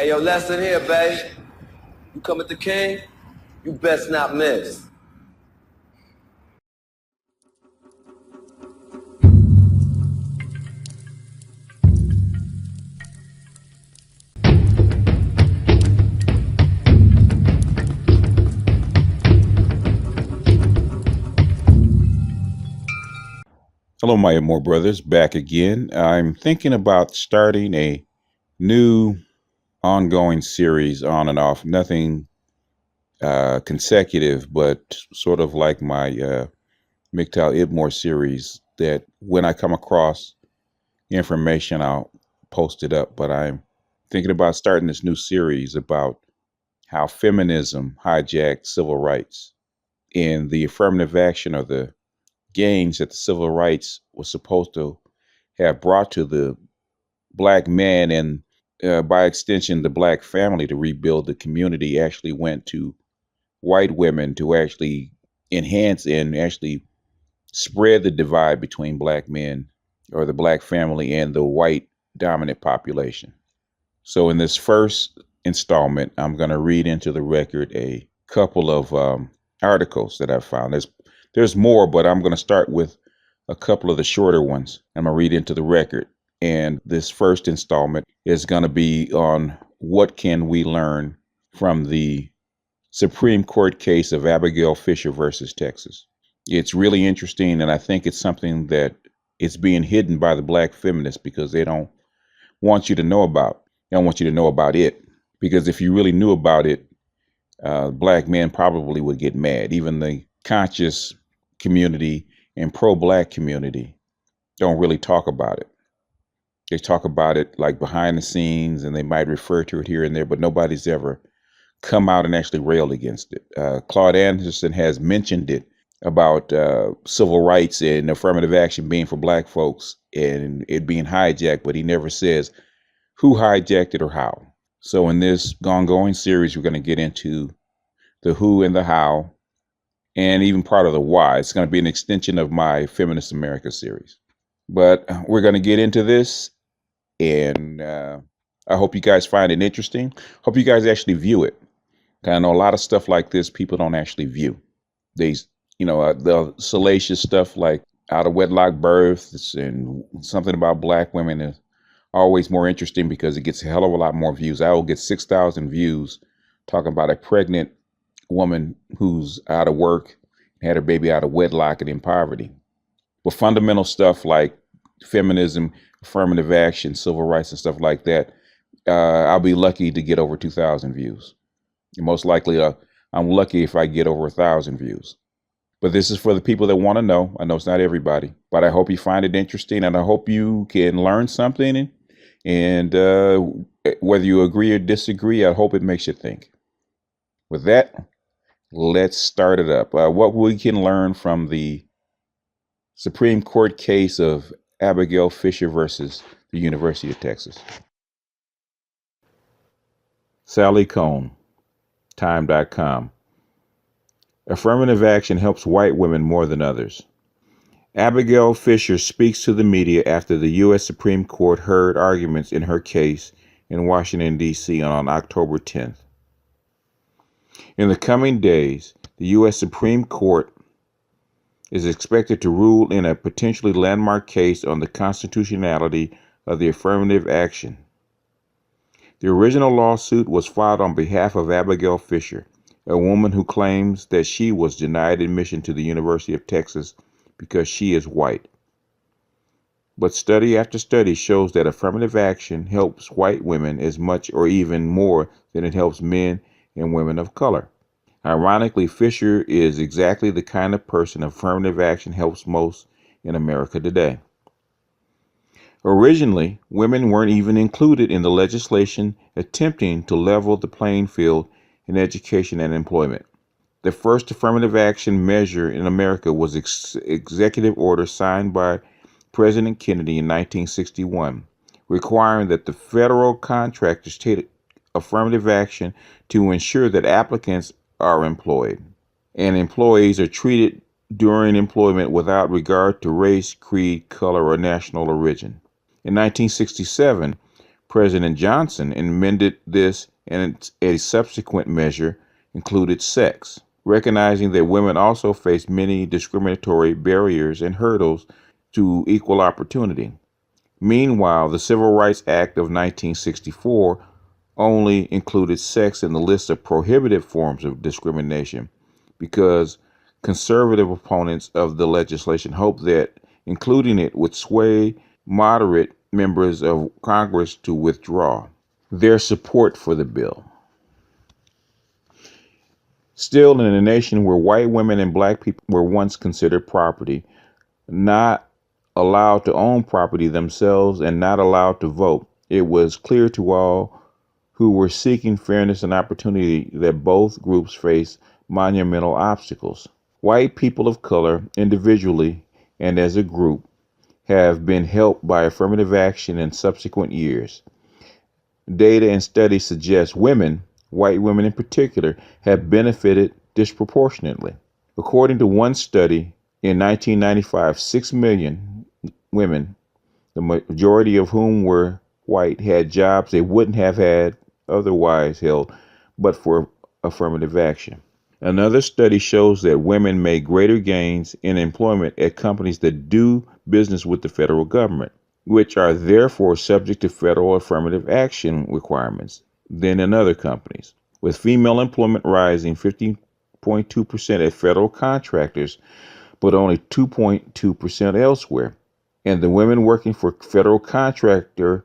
Hey, yo, Lester here, babe. You come at the king, you best not miss. Hello, my IBMOR brothers, back again. I'm thinking about starting a new ongoing series on and off, nothing consecutive, but sort of like my MGTOW IBMOR series that when I come across information, I'll post it up. But I'm thinking about starting this new series about how feminism hijacked civil rights and the affirmative action or the gains that the civil rights was supposed to have brought to the black man and by extension the black family to rebuild the community actually went to white women to actually enhance and actually spread the divide between black men or the black family and the white dominant population. So in this first installment, I'm going to read into the record a couple of articles that I found. There's more, but I'm going to start with a couple of the shorter ones. I'm going to read into the record. And this first installment is going to be on what can we learn from the Supreme Court case of Abigail Fisher versus Texas. It's really interesting, and I think it's something that it's being hidden by the black feminists because they don't want you to know about. They don't want you to know about it because if you really knew about it, black men probably would get mad. Even the conscious community and pro-black community don't really talk about it. They talk about it like behind the scenes and they might refer to it here and there, but nobody's ever come out and actually railed against it. Claude Anderson has mentioned it about civil rights and affirmative action being for black folks and it being hijacked, but he never says who hijacked it or how. So in this ongoing series, we're going to get into the who and the how and even part of the why. It's going to be an extension of my Feminist America series. But we're going to get into this, and I hope you guys find it interesting. Hope you guys actually view it. I know a lot of stuff like this people don't actually view. These, the salacious stuff like out of wedlock births and something about black women is always more interesting because it gets a hell of a lot more views. I will get 6,000 views talking about a pregnant woman who's out of work, had her baby out of wedlock and in poverty. But fundamental stuff like feminism, affirmative action, civil rights and stuff like that, I'll be lucky to get over 2,000 views. And most likely, I'm lucky if I get over 1,000 views. But this is for the people that want to know. I know it's not everybody, but I hope you find it interesting and I hope you can learn something. And whether you agree or disagree, I hope it makes you think. With that, let's start it up. What we can learn from the Supreme Court case of Abigail Fisher versus the University of Texas. Sally Cohn, Time.com. Affirmative action helps white women more than others. Abigail Fisher speaks to the media after the U.S. Supreme Court heard arguments in her case in Washington, D.C. on October 10th. In the coming days, the U.S. Supreme Court is expected to rule in a potentially landmark case on the constitutionality of the affirmative action. The original lawsuit was filed on behalf of Abigail Fisher, a woman who claims that she was denied admission to the University of Texas because she is white. But study after study shows that affirmative action helps white women as much or even more than it helps men and women of color. Ironically, Fisher is exactly the kind of person affirmative action helps most in America today. Originally, women weren't even included in the legislation attempting to level the playing field in education and employment. The first affirmative action measure in America was executive order signed by President Kennedy in 1961, requiring that the federal contractors take affirmative action to ensure that applicants are employed and employees are treated during employment without regard to race, creed, color, or national origin. In 1967, President Johnson amended this, and a subsequent measure included sex, recognizing that women also face many discriminatory barriers and hurdles to equal opportunity. Meanwhile, the Civil Rights Act of 1964 only included sex in the list of prohibited forms of discrimination because conservative opponents of the legislation hoped that including it would sway moderate members of Congress to withdraw their support for the bill. Still, in a nation where white women and black people were once considered property, not allowed to own property themselves, and not allowed to vote, it was clear to all who were seeking fairness and opportunity that both groups faced monumental obstacles. White people of color, individually and as a group, have been helped by affirmative action in subsequent years. Data and studies suggest women, white women in particular, have benefited disproportionately. According to one study, in 1995, 6 million women, the majority of whom were white, had jobs they wouldn't have had otherwise held but for affirmative action. Another study shows that women made greater gains in employment at companies that do business with the federal government, which are therefore subject to federal affirmative action requirements, than in other companies, with female employment rising 15.2% at federal contractors, but only 2.2% elsewhere. And the women working for federal contractor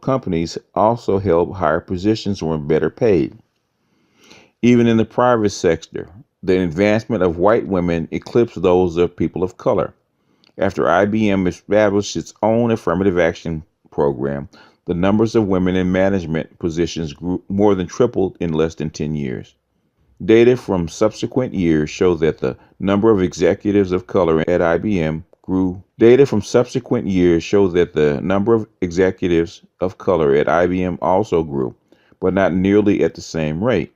companies also held higher positions or were better paid. Even in the private sector, the advancement of white women eclipsed those of people of color. After IBM established its own affirmative action program, the numbers of women in management positions grew more than tripled in less than 10 years. Data from subsequent years show that the number of executives of color at IBM grew. Data from subsequent years show that the number of executives of color at IBM also grew, but not nearly at the same rate.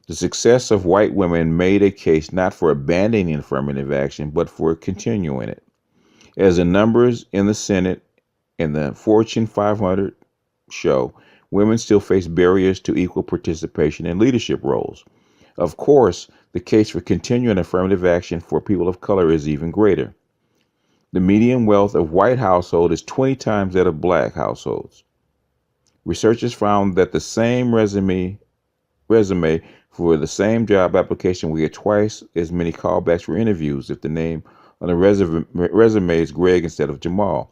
The success of white women made a case not for abandoning affirmative action, but for continuing it. As the numbers in the Senate and the Fortune 500 show, women still face barriers to equal participation in leadership roles. Of course, the case for continuing affirmative action for people of color is even greater. The median wealth of white households is 20 times that of black households. Researchers found that the same resume for the same job application will get twice as many callbacks for interviews if the name on the resume is Greg instead of Jamal.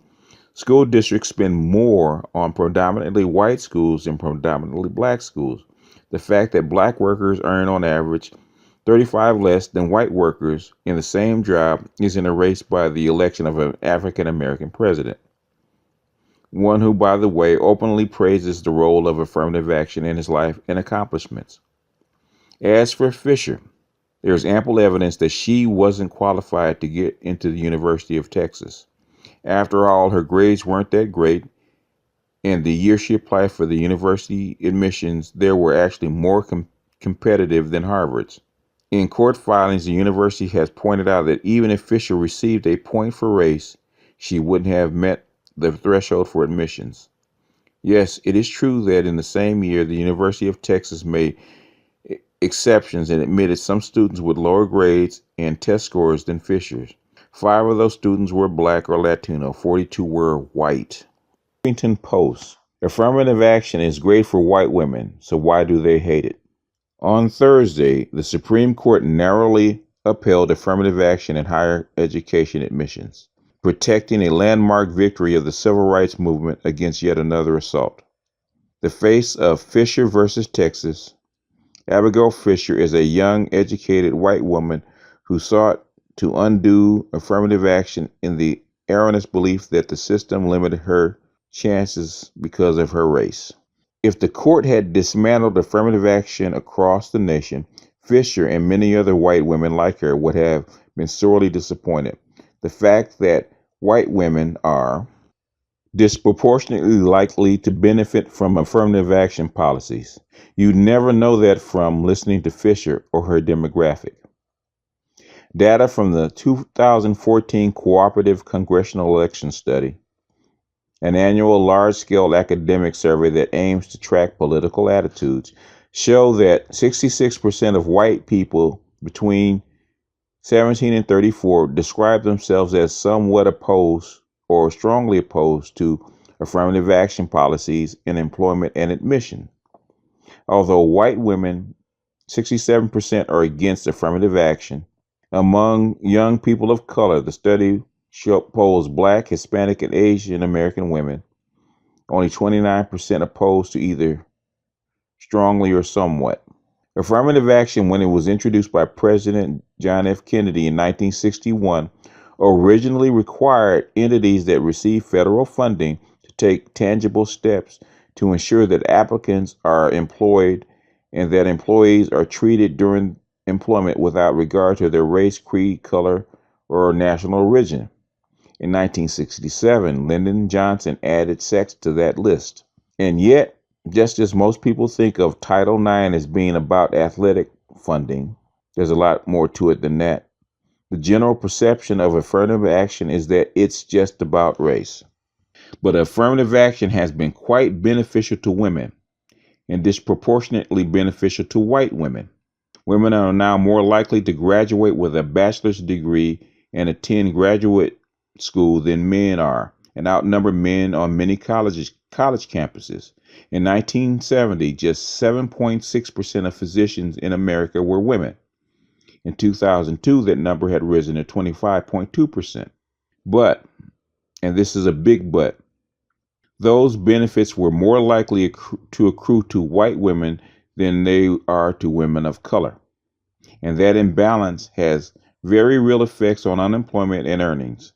School districts spend more on predominantly white schools than predominantly black schools. The fact that black workers earn on average 35 less than white workers in the same job is erased by the election of an African American president. One who, by the way, openly praises the role of affirmative action in his life and accomplishments. As for Fisher, there is ample evidence that she wasn't qualified to get into the University of Texas. After all, her grades weren't that great, and the year she applied for the university admissions, there were actually more competitive than Harvard's. In court filings, the university has pointed out that even if Fisher received a point for race, she wouldn't have met the threshold for admissions. Yes, it is true that in the same year, the University of Texas made exceptions and admitted some students with lower grades and test scores than Fisher's. 5 of those students were black or Latino, 42 were white. Washington Post. Affirmative action is great for white women, so why do they hate it? On Thursday, the Supreme Court narrowly upheld affirmative action in higher education admissions, protecting a landmark victory of the civil rights movement against yet another assault. The face of Fisher versus Texas. Abigail Fisher is a young, educated white woman who sought to undo affirmative action in the erroneous belief that the system limited her chances because of her race. If the court had dismantled affirmative action across the nation, Fisher and many other white women like her would have been sorely disappointed. The fact that white women are disproportionately likely to benefit from affirmative action policies. You never know that from listening to Fisher or her demographic. Data from the 2014 Cooperative Congressional Election Study An annual large-scale academic survey that aims to track political attitudes show that 66% of white people between 17 and 34 describe themselves as somewhat opposed or strongly opposed to affirmative action policies in employment and admission. Although white women, 67% are against affirmative action. Among young people of color, the study polls Black, Hispanic, and Asian American women. Only 29% opposed to either strongly or somewhat. Affirmative action, when it was introduced by President John F. Kennedy in 1961, originally required entities that receive federal funding to take tangible steps to ensure that applicants are employed and that employees are treated during employment without regard to their race, creed, color, or national origin. In 1967, Lyndon Johnson added sex to that list. And yet, just as most people think of Title IX as being about athletic funding, there's a lot more to it than that. The general perception of affirmative action is that it's just about race. But affirmative action has been quite beneficial to women and disproportionately beneficial to white women. Women are now more likely to graduate with a bachelor's degree and attend graduate school than men are, and outnumber men on many college campuses. In 1970, just 7.6% of physicians in America were women. In 2002, that number had risen to 25.2%. But, and this is a big but, those benefits were more likely to accrue to white women than they are to women of color. And that imbalance has very real effects on unemployment and earnings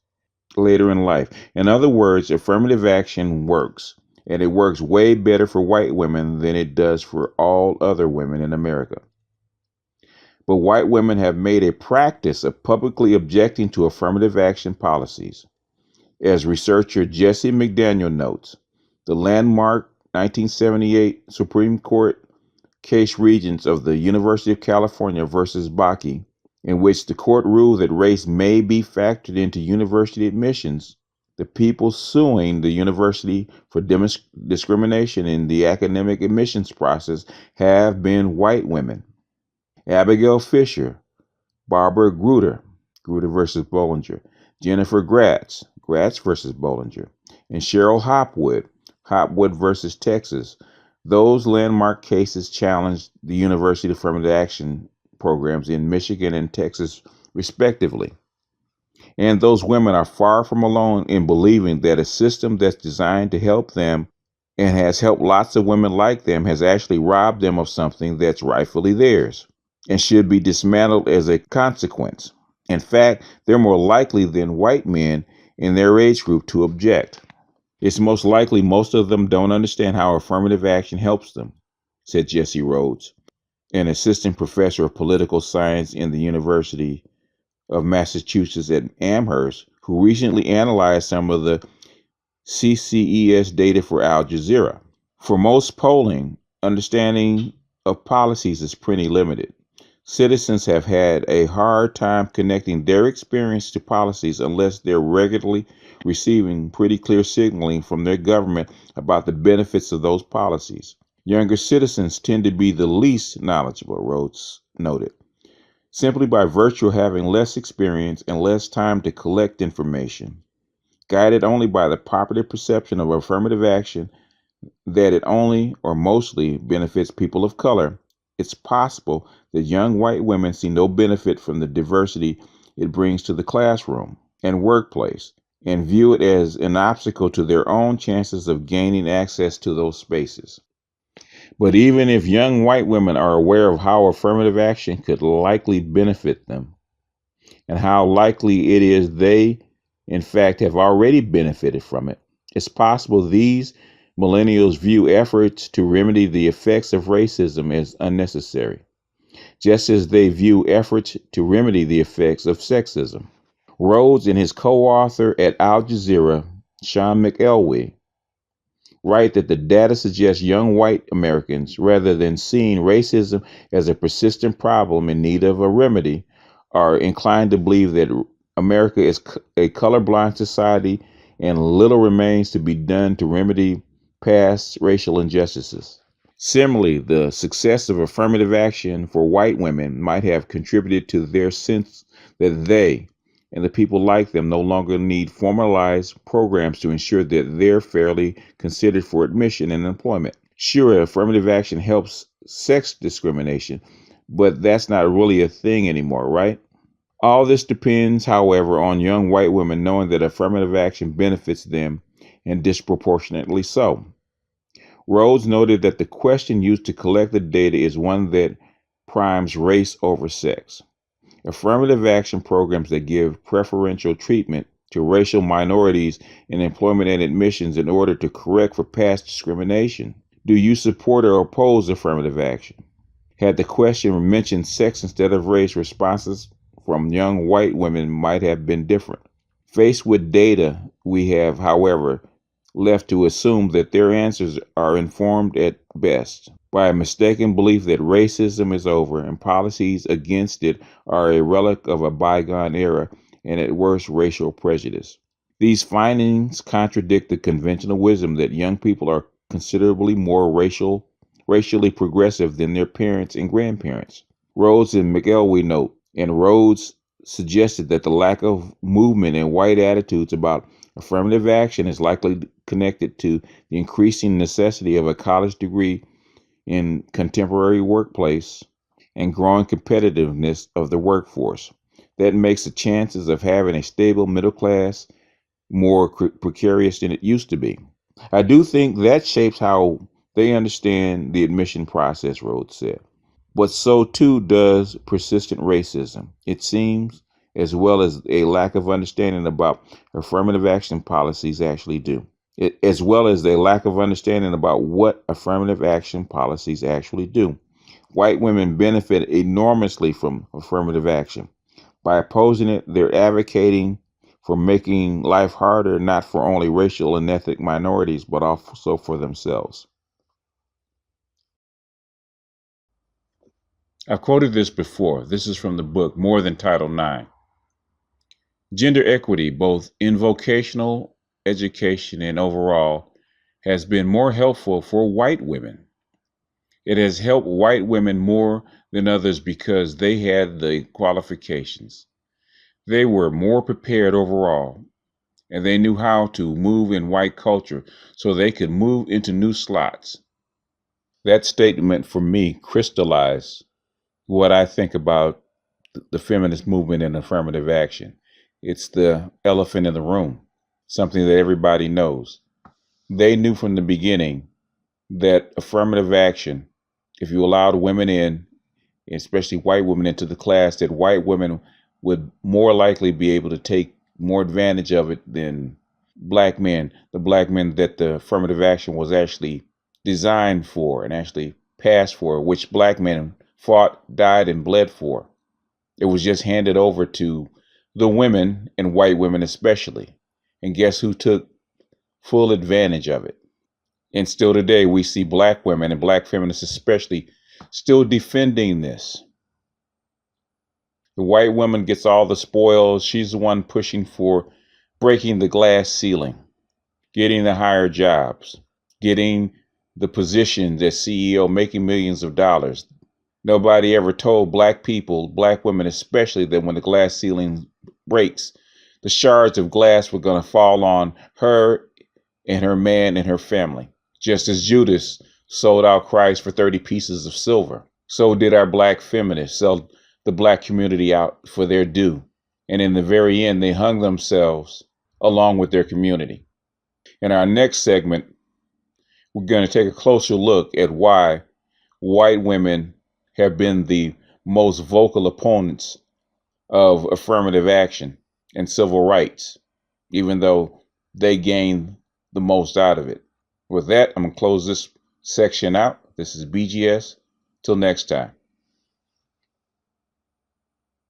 later in life. In other words, affirmative action works, and it works way better for white women than it does for all other women in America. But white women have made a practice of publicly objecting to affirmative action policies. As researcher Jesse McDaniel notes, the landmark 1978 Supreme Court case Regents of the University of California versus Bakke, in which the court ruled that race may be factored into university admissions, the people suing the university for discrimination in the academic admissions process have been white women. Abigail Fisher, Barbara Grutter versus Bollinger, Jennifer Gratz versus Bollinger, and Cheryl Hopwood versus Texas. Those landmark cases challenged the university affirmative action programs in Michigan and Texas, respectively. And those women are far from alone in believing that a system that's designed to help them and has helped lots of women like them has actually robbed them of something that's rightfully theirs and should be dismantled as a consequence. In fact, they're more likely than white men in their age group to object. It's most likely most of them don't understand how affirmative action helps them, said Jesse Rhodes, an assistant professor of political science in the University of Massachusetts at Amherst, who recently analyzed some of the CCES data for Al Jazeera. For most polling, understanding of policies is pretty limited. Citizens have had a hard time connecting their experience to policies unless they're regularly receiving pretty clear signaling from their government about the benefits of those policies. Younger citizens tend to be the least knowledgeable, Rhodes noted, simply by virtue of having less experience and less time to collect information. Guided only by the popular perception of affirmative action that it only or mostly benefits people of color, it's possible that young white women see no benefit from the diversity it brings to the classroom and workplace and view it as an obstacle to their own chances of gaining access to those spaces. But even if young white women are aware of how affirmative action could likely benefit them and how likely it is they, in fact, have already benefited from it, it's possible these millennials view efforts to remedy the effects of racism as unnecessary, just as they view efforts to remedy the effects of sexism. Rhodes and his co-author at Al Jazeera, Sean McElwee, write that the data suggests young white Americans, rather than seeing racism as a persistent problem in need of a remedy, are inclined to believe that America is a colorblind society and little remains to be done to remedy past racial injustices. Similarly, the success of affirmative action for white women might have contributed to their sense that they and the people like them no longer need formalized programs to ensure that they're fairly considered for admission and employment. Sure, affirmative action helps sex discrimination, but that's not really a thing anymore, right? All this depends, however, on young white women knowing that affirmative action benefits them, and disproportionately so. Rhodes noted that the question used to collect the data is one that primes race over sex. Affirmative action programs that give preferential treatment to racial minorities in employment and admissions in order to correct for past discrimination. Do you support or oppose affirmative action? Had the question mentioned sex instead of race, responses from young white women might have been different. Faced with data, we have, however, left to assume that their answers are informed at best by a mistaken belief that racism is over and policies against it are a relic of a bygone era and at worst racial prejudice. These findings contradict the conventional wisdom that young people are considerably more racially progressive than their parents and grandparents. Rhodes and McElwee note, and Rhodes suggested that the lack of movement in white attitudes about affirmative action is likely connected to the increasing necessity of a college degree in contemporary workplace and growing competitiveness of the workforce. That makes the chances of having a stable middle class more precarious than it used to be. I do think that shapes how they understand the admission process, Rhodes said. But so too does persistent racism, it seems, as well as a lack of understanding about affirmative action policies actually do. As well as a lack of understanding about what affirmative action policies actually do. White women benefit enormously from affirmative action. By opposing it, they're advocating for making life harder, not for only racial and ethnic minorities, but also for themselves. I've quoted this before. This is from the book More Than Title IX. Gender equity, both in vocational education and overall, has been more helpful for white women. It has helped white women more than others because they had the qualifications. They were more prepared overall, and they knew how to move in white culture so they could move into new slots. That statement for me crystallized what I think about the feminist movement and affirmative action. It's the elephant in the room, something that everybody knows. They knew from the beginning that affirmative action, if you allowed women in, especially white women into the class, that white women would more likely be able to take more advantage of it than black men, the black men that the affirmative action was actually designed for and actually passed for, which black men fought, died, and bled for. It was just handed over to the women, and white women especially. And guess who took full advantage of it? And still today, we see black women and black feminists especially still defending this. The white woman gets all the spoils. She's the one pushing for breaking the glass ceiling, getting the higher jobs, getting the positions as CEO, making millions of dollars. Nobody ever told black people, black women especially, that when the glass ceiling breaks, the shards of glass were going to fall on her and her man and her family. Just as Judas sold out Christ for 30 pieces of silver, so did our black feminists sell the black community out for their due. And in the very end, they hung themselves along with their community. In our next segment, we're going to take a closer look at why white women have been the most vocal opponents of affirmative action and civil rights, even though they gain the most out of it. With that, I'm going to close this section out. This is BGS. Till next time.